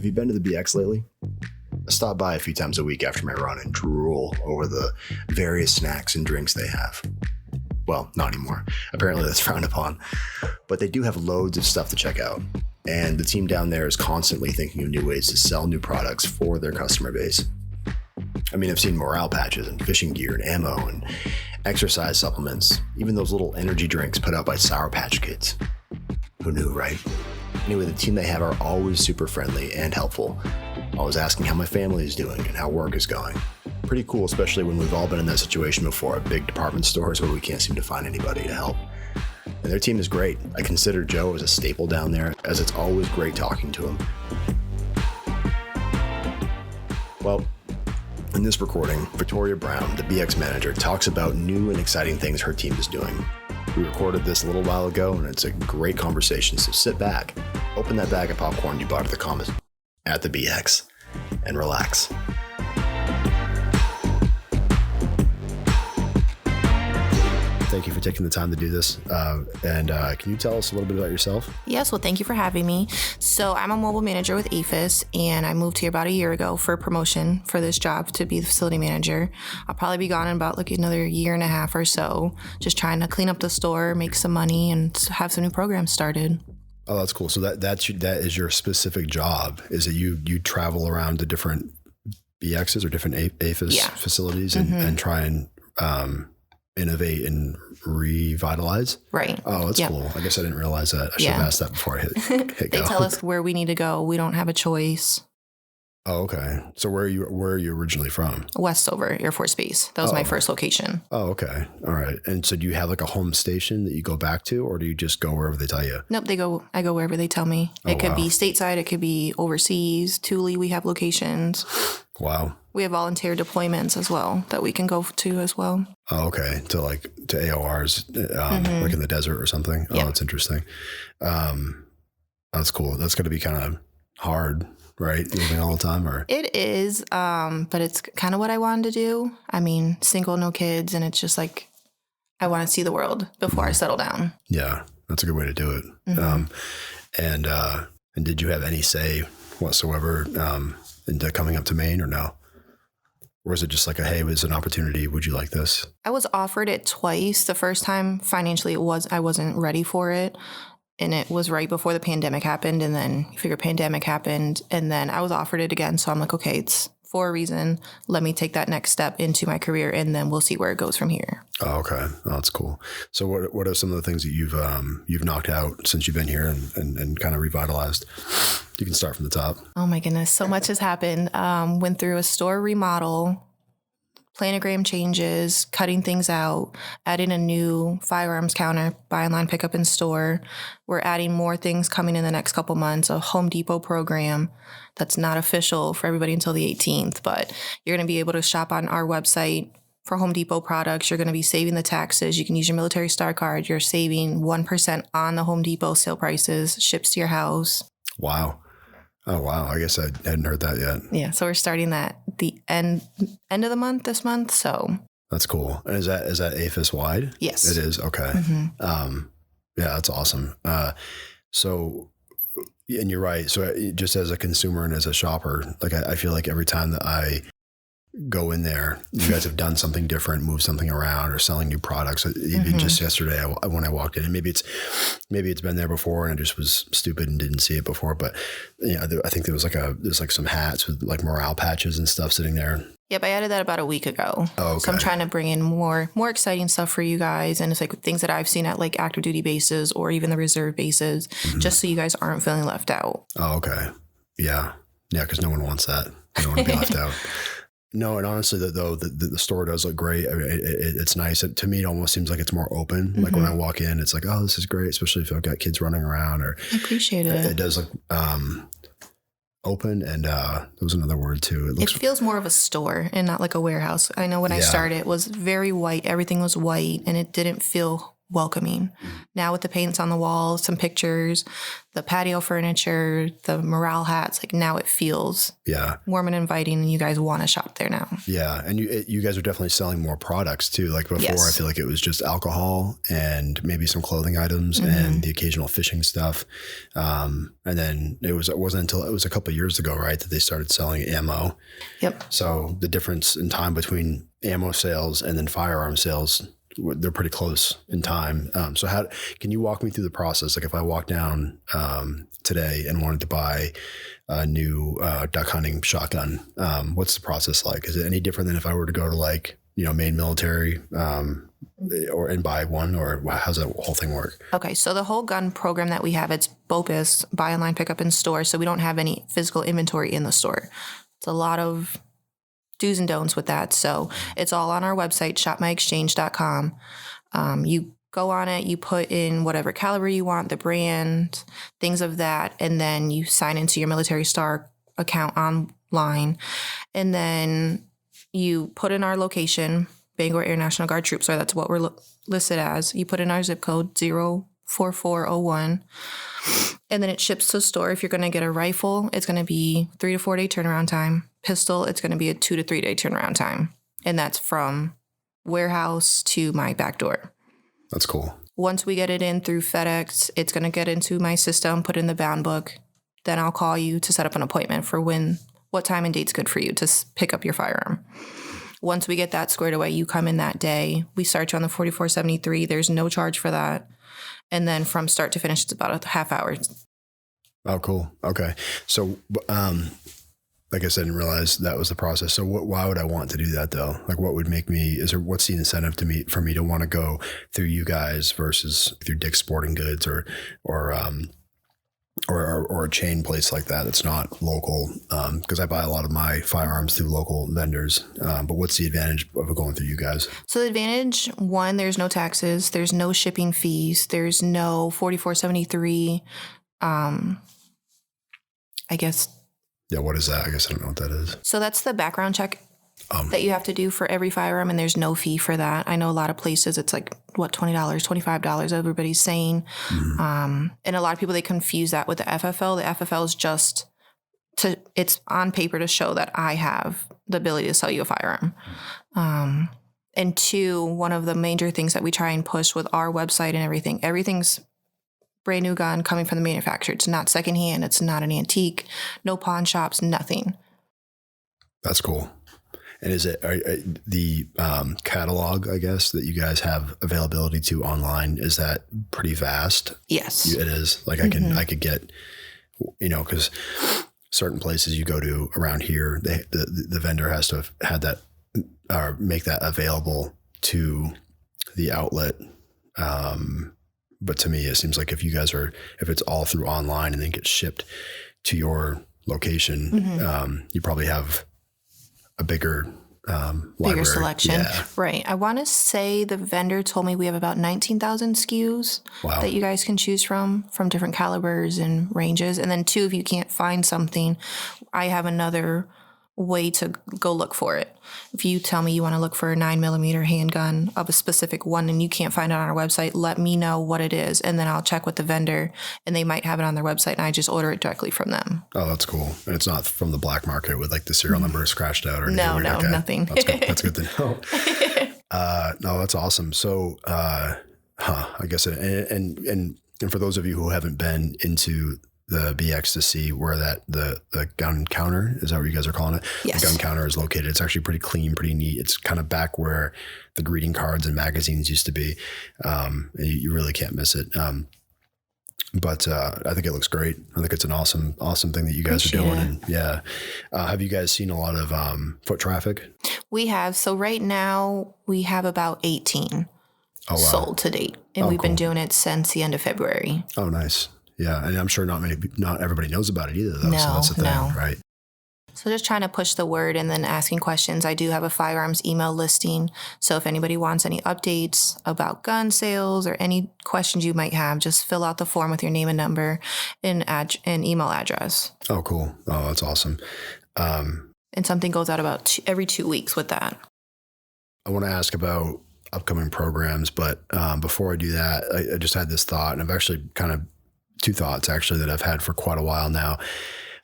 Have you been to the BX lately? I stop by a few times a week after my run and drool over the various snacks and drinks they have. Well, not anymore. Apparently that's frowned upon. But they do have loads of stuff to check out. And the team down there is constantly thinking of new ways to sell new products for their customer base. I mean, I've seen morale patches and fishing gear and ammo and exercise supplements, even those little energy drinks put out by Sour Patch Kids. Who knew, right? Anyway, the team they have are always super friendly and helpful, always asking how my family is doing and how work is going. Pretty cool, especially when we've all been in that situation before at big department stores where we can't seem to find anybody to help. And their team is great. I consider Joe as a staple down there, as it's always great talking to him. Well, in this recording, Victoria Brown, the BX manager, talks about new and exciting things her team is doing. We recorded this a little while ago, and it's a great conversation, so sit back, open that bag of popcorn you bought at the BX, and relax. Thank you for taking the time to do this. And can you tell us a little bit about yourself? Yes, well, thank you for having me. So I'm a mobile manager with APHIS, and I moved here about a year ago for promotion for this job to be the facility manager. I'll probably be gone in about another year and a half or so, just trying to clean up the store, make some money, and have some new programs started. Oh, that's cool. So that is your specific job, is that you travel around to different BXs or different APHIS facilities and try and innovate and revitalize? Right. Oh, that's cool. I guess I didn't realize that. I should have asked that before I hit They go. tell us where we need to go. We don't have a choice. Oh, okay. So where are you originally from? Westover Air Force Base. That was my first location. Oh, okay. All right. And so do you have a home station that you go back to, or do you just go wherever they tell you? Nope, I go wherever they tell me. It could be stateside, it could be overseas. Thule, we have locations. Wow. We have volunteer deployments as well that we can go to as well. Oh, okay. To AORs, like in the desert or something. Oh, that's interesting. That's cool. That's going to be kind of hard, right? Moving all the time, or it is, but it's kind of what I wanted to do. I mean, single, no kids, and it's just I want to see the world before I settle down. Yeah, that's a good way to do it. And did you have any say whatsoever into coming up to Maine, or no? Or is it just hey, it was an opportunity, would you like this? I was offered it twice. The first time, financially, I wasn't ready for it. And it was right before the pandemic happened. And then you figure pandemic happened. And then I was offered it again. So I'm like, okay, it's for a reason. Let me take that next step into my career, and then we'll see where it goes from here. Oh, okay. Oh, that's cool. So what are some of the things that you've knocked out since you've been here and kind of revitalized? You can start from the top. Oh my goodness. So much has happened. Went through a store remodel, planogram changes, cutting things out, adding a new firearms counter, buy online, pick up in store. We're adding more things coming in the next couple months, a Home Depot program that's not official for everybody until the 18th, but you're going to be able to shop on our website for Home Depot products. You're going to be saving the taxes. You can use your military star card. You're saving 1% on the Home Depot sale prices, ships to your house. Wow. Oh, wow. I guess I hadn't heard that yet. Yeah. So we're starting that the end of the month this month. So that's cool. And is that APHIS wide? Yes. It is. Okay. Mm-hmm. Yeah, that's awesome. So, and you're right. So just as a consumer and as a shopper, I feel like every time that I go in there, you guys have done something different, moved something around, or selling new products. Even just yesterday when I walked in, and maybe it's been there before and I just was stupid and didn't see it before, but I think there was there's some hats with morale patches and stuff sitting there. Yep, I added that about a week ago. Oh, okay. So I'm trying to bring in more exciting stuff for you guys, and it's things that I've seen at active duty bases or even the reserve bases, just so you guys aren't feeling left out. Oh, okay. Yeah, because no one wants that. They don't want to be left out. No, and honestly, though, the store does look great. I mean, it's nice. To me, it almost seems like it's more open. Like when I walk in, it's oh, this is great, especially if I've got kids running around. Or I appreciate it. It does look open, and there was another word too. It feels more of a store and not like a warehouse. I know when I started, it was very white. Everything was white, and it didn't feel welcoming. Now with the paints on the walls, some pictures, the patio furniture, the morale hats, like now it feels warm and inviting, and you guys want to shop there now. Yeah. And you guys are definitely selling more products too. Like before, I feel like it was just alcohol and maybe some clothing items and the occasional fishing stuff. And then it wasn't until it was a couple of years ago, right, that they started selling ammo. Yep. So the difference in time between ammo sales and then firearm sales, they're pretty close in time. So how can you walk me through the process? Like if I walk down today and wanted to buy a new duck hunting shotgun, what's the process like? Is it any different than if I were to go to like, Maine Military and buy one, or how's that whole thing work? Okay. So the whole gun program that we have, it's BOPIS, buy online, pick up in store. So we don't have any physical inventory in the store. It's a lot of do's and don'ts with that. So it's all on our website, shopmyexchange.com. You go on it, you put in whatever caliber you want, the brand, things of that, and then you sign into your Military Star account online. And then you put in our location, Bangor Air National Guard Troops, so that's what we're listed as. You put in our zip code, 04401. And then it ships to the store. If you're going to get a rifle, it's going to be 3 to 4 day turnaround time. Pistol, it's going to be a 2 to 3 day turnaround time. And that's from warehouse to my back door. That's cool. Once we get it in through FedEx, it's going to get into my system, put in the bound book. Then I'll call you to set up an appointment for what time and date's good for you to pick up your firearm. Once we get that squared away, you come in that day. We start you on the 4473. There's no charge for that. And then from start to finish, it's about a half hour. Oh, cool. Okay. So, like I said, I didn't realize that was the process. So why would I want to do that though? Like what would make what's the incentive for me to want to go through you guys versus through Dick's Sporting Goods or a chain place like that that's not local? Because I buy a lot of my firearms through local vendors. But what's the advantage of going through you guys? So the advantage, one, there's no taxes, there's no shipping fees, there's no 4473. I guess. Yeah, what is that? I guess I don't know what that is. So that's the background check that you have to do for every firearm, and there's no fee for that. I know a lot of places it's like, $20, $25, everybody's saying. And a lot of people, they confuse that with the FFL. The FFL is just it's on paper to show that I have the ability to sell you a firearm. And two, one of the major things that we try and push with our website and everything's brand new gun coming from the manufacturer. It's not secondhand. It's not an antique. No pawn shops, nothing. That's cool. And is it the catalog, I guess, that you guys have availability to online? Is that pretty vast? Yes, it is. Like I could get, because certain places you go to around here, the vendor has to have had that or make that available to the outlet. But to me, it seems like if it's all through online and then gets shipped to your location, you probably have a bigger selection. Yeah. Right. I want to say the vendor told me we have about 19,000 SKUs that you guys can choose from different calibers and ranges. And then two, if you can't find something, I have another way to go look for it. If you tell me you want to look for a 9mm handgun of a specific one and you can't find it on our website, let me know what it is, and then I'll check with the vendor, and they might have it on their website, and I just order it directly from them. Oh, that's cool. And it's not from the black market with like the serial number scratched out or anything? No, nothing. That's good. That's good to know. No, that's awesome. So, I guess, and for those of you who haven't been into the BX to see where the gun counter, is that what you guys are calling it? Yes. The gun counter is located. It's actually pretty clean, pretty neat. It's kind of back where the greeting cards and magazines used to be. You really can't miss it. But I think it looks great. I think it's an awesome thing that you guys are doing. And yeah. Have you guys seen a lot of foot traffic? We have. So right now we have about 18 sold to date. And we've been doing it since the end of February. Oh, nice. Yeah, and I'm sure not everybody knows about it either, though. No, so that's the thing, right? So just trying to push the word and then asking questions. I do have a firearms email listing. So if anybody wants any updates about gun sales or any questions you might have, just fill out the form with your name and number and email address. Oh, cool. Oh, that's awesome. And something goes out about every 2 weeks with that. I want to ask about upcoming programs. But before I do that, I just had this thought, and I've actually kind of two thoughts actually that I've had for quite a while now.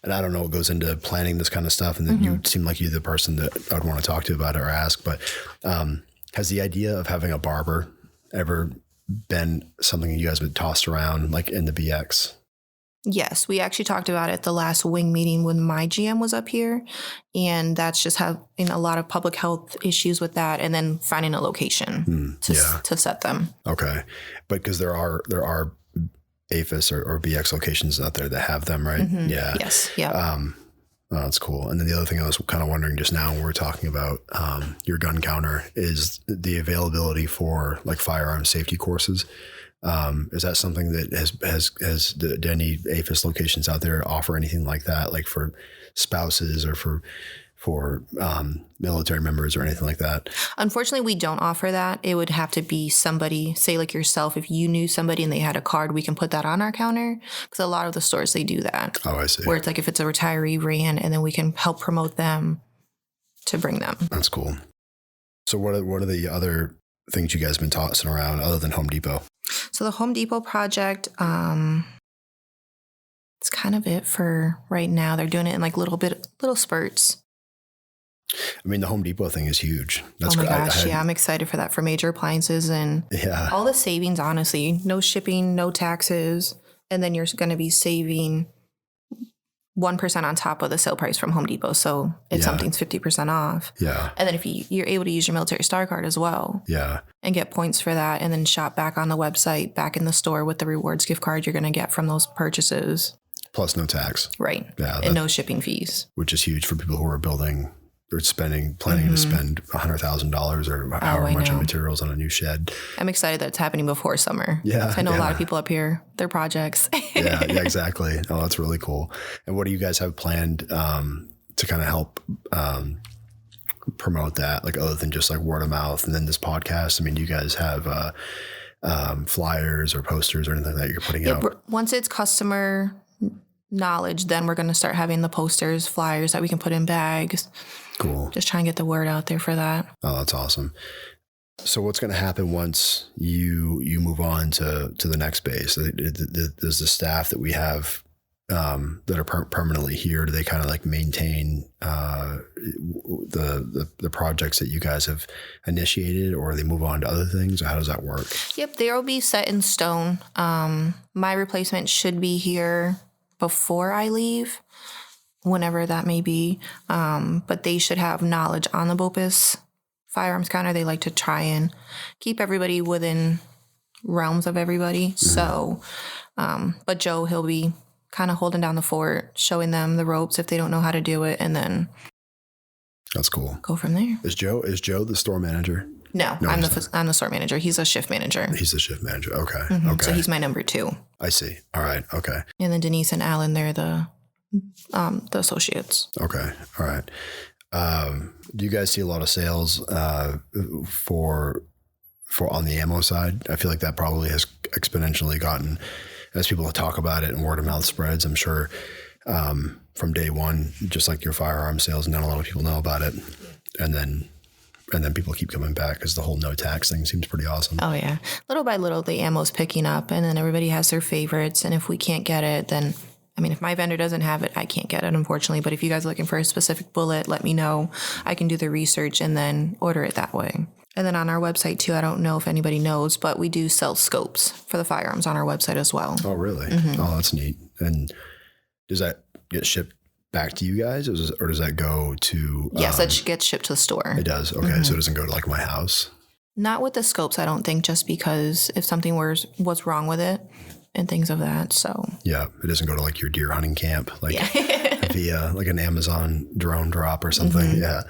And I don't know what goes into planning this kind of stuff. And then you seem like you're the person that I'd want to talk to about it or ask. But has the idea of having a barber ever been something you guys have tossed around, like in the BX? Yes, we actually talked about it at the last wing meeting when my GM was up here. And that's just having a lot of public health issues with that, and then finding a location to set them. Okay. But because there are APHIS or BX locations out there that have them, right? Yeah. Yes. Yeah. Oh, that's cool. And then the other thing I was kind of wondering just now when we're talking about your gun counter is the availability for like firearm safety courses. Is that something that has do any APHIS locations out there offer anything like that, like for spouses or for military members or anything like that? Unfortunately, we don't offer that. It would have to be somebody, say like yourself, if you knew somebody and they had a card, we can put that on our counter, because a lot of the stores, they do that. Oh, I see. Where it's like if it's a retiree ran, and then we can help promote them to bring them. That's cool. So what are the other things you guys have been tossing around other than Home Depot? So the Home Depot project, it's kind of it for right now. They're doing it in like little spurts. I mean, the Home Depot thing is huge. That's oh my gosh, I'm excited for that, for major appliances and all the savings, honestly. No shipping, no taxes, and then you're going to be saving 1% on top of the sale price from Home Depot. So if something's 50% off. Yeah. And then if you're able to use your military star card as well. Yeah. And get points for that, and then shop back on the website, back in the store with the rewards gift card you're going to get from those purchases. Plus no tax. Right. Yeah. And no shipping fees. Which is huge for people who are building or planning to spend $100,000 or however much of materials on a new shed. I'm excited that it's happening before summer. Yeah. I know a lot of people up here, their projects. yeah, exactly. Oh, that's really cool. And what do you guys have planned to kind of help promote that, like other than just like word of mouth and then this podcast? I mean, do you guys have flyers or posters or anything that you're putting out? Once it's customer knowledge, then we're going to start having the posters, flyers that we can put in bags. Cool. Just try and get the word out there for that. Oh, that's awesome. So what's going to happen once you move on to the next base? Does the staff that we have that are permanently here, do they kind of like maintain the projects that you guys have initiated, or they move on to other things? Or how does that work? Yep, they'll be set in stone. My replacement should be here before I leave, whenever that may be. But they should have knowledge on the BOPIS firearms counter. They like to try and keep everybody within realms of everybody. Mm-hmm. So, but Joe, he'll be kind of holding down the fort, showing them the ropes if they don't know how to do it, and then that's cool. Go from there. Is Joe the store manager? No, I'm the store manager. He's a shift manager. He's the shift manager. Okay. Mm-hmm. Okay. So he's my number 2. I see. All right. Okay. And then Denise and Alan, they're the associates. Okay. All right. Do you guys see a lot of sales for on the ammo side? I feel like that probably has exponentially gotten, as people talk about it and word of mouth spreads, I'm sure from day one, just like your firearm sales, not a lot of people know about it. And then people keep coming back because the whole no tax thing seems pretty awesome. Oh, yeah. Little by little, the ammo's picking up, and then everybody has their favorites. And if we can't get it, then, I mean, if my vendor doesn't have it, I can't get it, unfortunately. But if you guys are looking for a specific bullet, let me know. I can do the research and then order it that way. And then on our website, too, I don't know if anybody knows, but we do sell scopes for the firearms on our website as well. Oh, really? Mm-hmm. Oh, that's neat. And does that get shipped back to you guys, or does that go to... Yes, that gets shipped to the store. It does? Okay, mm-hmm. So it doesn't go to like my house? Not with the scopes, I don't think, just because if something was wrong with it and things of that, so... Yeah, it doesn't go to like your deer hunting camp, like via like an Amazon drone drop or something, mm-hmm. Yeah,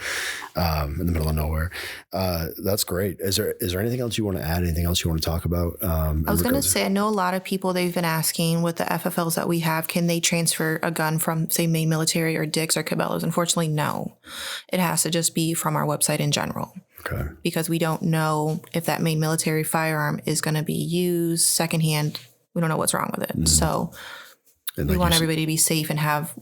in the middle of nowhere. That's great. Is there anything else you want to add? Anything else you want to talk about? I was going to say, I know a lot of people, they've been asking with the FFLs that we have, can they transfer a gun from, say, Maine Military or Dick's or Cabela's? Unfortunately, no. It has to just be from our website in general. Okay. Because we don't know if that Maine Military firearm is going to be used secondhand. We don't know what's wrong with it. Mm-hmm. So we want everybody to be safe and have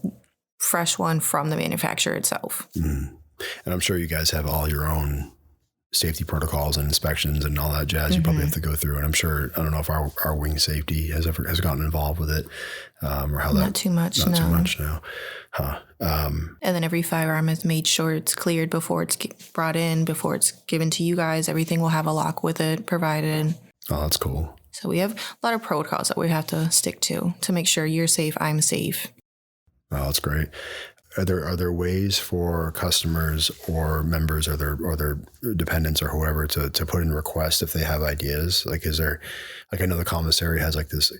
fresh one from the manufacturer itself. Mm-hmm. And I'm sure you guys have all your own safety protocols and inspections and all that jazz you probably have to go through. And I'm sure, I don't know if our wing safety has gotten involved with it, or how not too much. No. Huh. And then every firearm is made sure it's cleared before it's brought in, before it's given to you guys. Everything will have a lock with it provided. Oh, that's cool. So we have a lot of protocols that we have to stick to make sure you're safe, I'm safe. Oh, that's great. Are there ways for customers or members or their dependents or whoever to put in requests if they have ideas? Like, is there, like, I know the commissary has like this,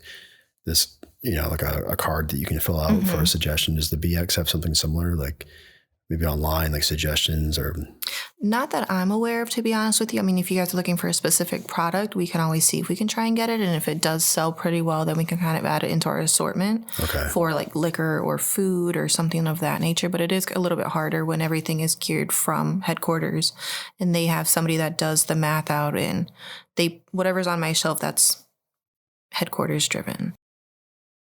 like a card that you can fill out for a suggestion. Does the BX have something similar? Like maybe online, like suggestions or? Not that I'm aware of, to be honest with you. I mean, if you guys are looking for a specific product, we can always see if we can try and get it. And if it does sell pretty well, then we can kind of add it into our assortment for like liquor or food or something of that nature. But it is a little bit harder when everything is geared from headquarters and they have somebody that does the math out, and whatever's on my shelf, that's headquarters driven.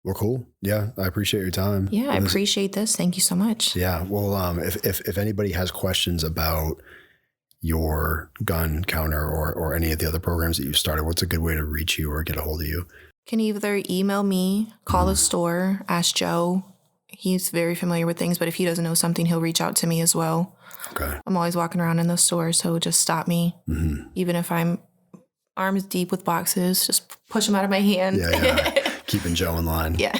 Well, cool. Yeah, I appreciate your time. Yeah, I appreciate this. Thank you so much. Yeah. Well, if anybody has questions about your gun counter or any of the other programs that you've started, what's a good way to reach you or get a hold of you? Can either email me, call the store, ask Joe. He's very familiar with things, but if he doesn't know something, he'll reach out to me as well. Okay. I'm always walking around in the store, so just stop me. Even if I'm arms deep with boxes, just push them out of my hand. Yeah. Keeping Joe in line. Yeah.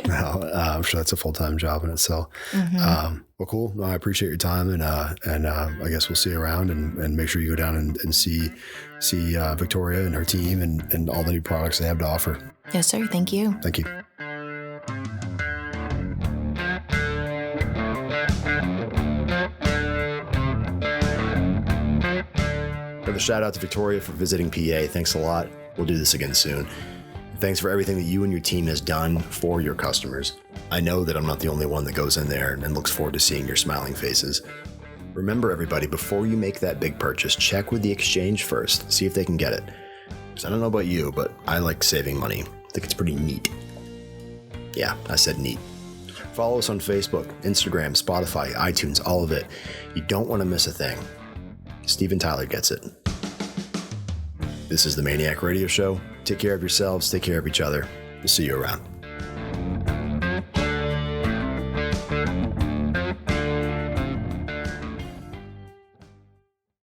No, I'm sure that's a full-time job in itself. Well, cool. No, I appreciate your time, and I guess we'll see you around and make sure you go down and see Victoria and her team and all the new products they have to offer. Yes, sir. Thank you. Thank you. Another shout out to Victoria for visiting PA. Thanks a lot. We'll do this again soon. Thanks for everything that you and your team has done for your customers. I know that I'm not the only one that goes in there and looks forward to seeing your smiling faces. Remember, everybody, before you make that big purchase, check with the exchange first. See if they can get it. Because I don't know about you, but I like saving money. I think it's pretty neat. Yeah, I said neat. Follow us on Facebook, Instagram, Spotify, iTunes, all of it. You don't want to miss a thing. Steven Tyler gets it. This is the MAINEiac Radio Show. Take care of yourselves. Take care of each other. We'll see you around.